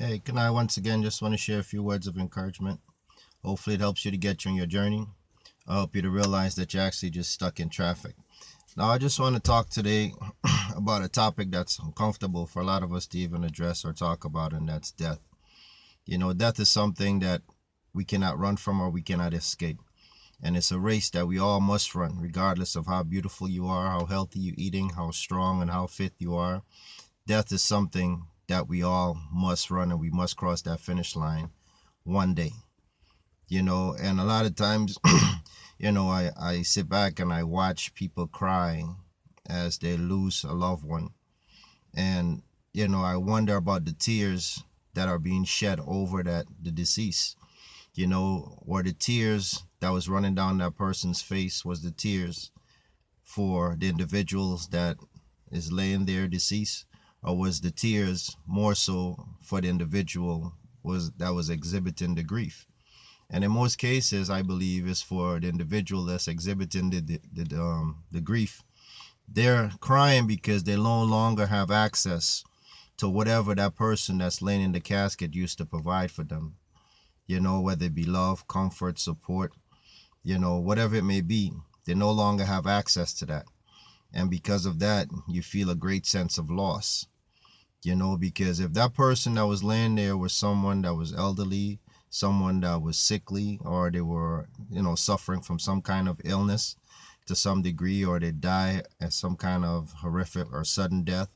Hey, can I once again just want to share a few words of encouragement? Hopefully, it helps you to get you on your journey. I hope you to realize that you're actually just stuck in traffic. Now, I just want to talk today about a topic that's uncomfortable for a lot of us to even address or talk about, and that's death. Death is something that we cannot run from or we cannot escape. And it's a race that we all must run, regardless of how beautiful you are, how healthy you're eating, how strong and how fit you are. Death is something that we all must run, and we must cross that finish line one day. And a lot of times, I sit back and I watch people cry as they lose a loved one. And, I wonder about the tears that are being shed over the deceased. Or the tears that was running down that person's face was the tears for the individuals that is laying there deceased, or was the tears more so for the individual that was exhibiting the grief? And in most cases, I believe it's for the individual that's exhibiting the grief. They're crying because they no longer have access to whatever that person that's laying in the casket used to provide for them. Whether it be love, comfort, support, whatever it may be, they no longer have access to that. And because of that, you feel a great sense of loss. Because if that person that was laying there was someone that was elderly, someone that was sickly, or they were, suffering from some kind of illness to some degree, or they die at some kind of horrific or sudden death,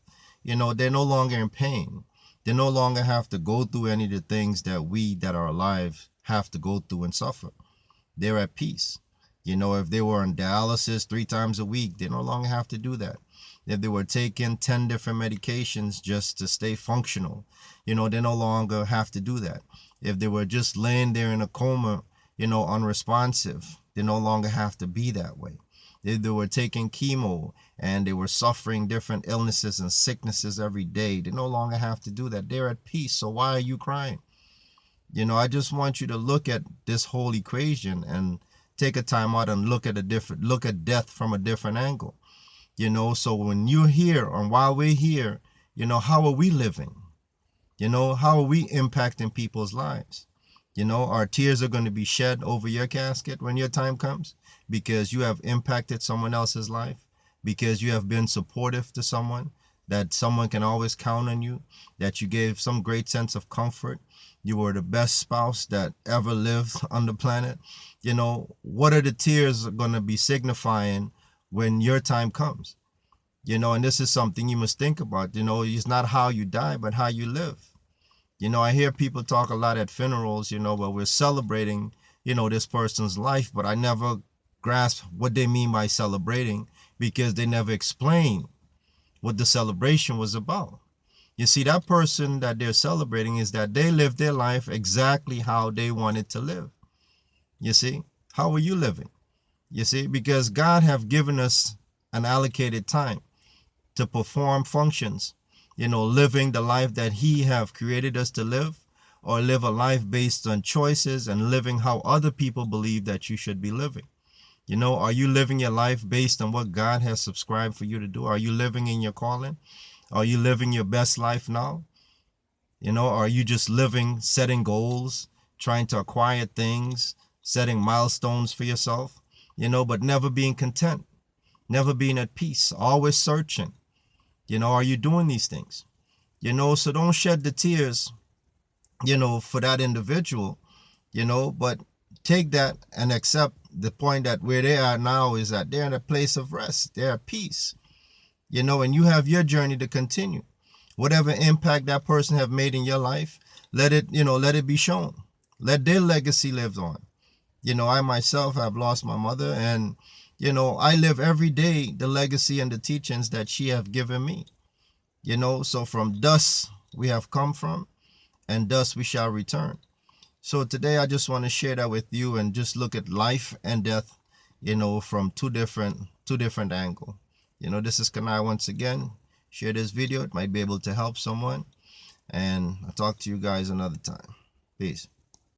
they're no longer in pain. They no longer have to go through any of the things that we that are alive have to go through and suffer. They're at peace. If they were on dialysis 3 times a week, they no longer have to do that. If they were taking 10 different medications just to stay functional, they no longer have to do that. If they were just laying there in a coma, unresponsive, they no longer have to be that way. If they were taking chemo and they were suffering different illnesses and sicknesses every day, they no longer have to do that. They're at peace. So why are you crying? I just want you to look at this whole equation and take a time out and look at death from a different angle. So when you're here and while we're here, how are we living? How are we impacting people's lives? Our tears are going to be shed over your casket when your time comes because you have impacted someone else's life, because you have been supportive to someone, that someone can always count on you, that you gave some great sense of comfort. You were the best spouse that ever lived on the planet. What are the tears going to be signifying when your time comes? And this is something you must think about. It's not how you die, but how you live. I hear people talk a lot at funerals, but we're celebrating, this person's life, but I never grasp what they mean by celebrating because they never explain what the celebration was about. You see, that person that they're celebrating is that they lived their life exactly how they wanted to live. You see, how are you living? You see, because God have given us an allocated time to perform functions, living the life that he have created us to live, or live a life based on choices and living how other people believe that you should be living. Are you living your life based on what God has subscribed for you to do? Are you living in your calling? Are you living your best life now? Are you just living, setting goals, trying to acquire things, setting milestones for yourself, but never being content, never being at peace, always searching? Are you doing these things? So don't shed the tears, for that individual, but take that and accept the point that where they are now is that they're in a place of rest. They're at peace, and you have your journey to continue. Whatever impact that person have made in your life, let it be shown. Let their legacy live on. I myself have lost my mother, and, I live every day the legacy and the teachings that she have given me. So from dust we have come from, and dust we shall return. So today I just want to share that with you and just look at life and death, from two different angle. This is Kanai once again. Share this video. It might be able to help someone. And I'll talk to you guys another time. Peace.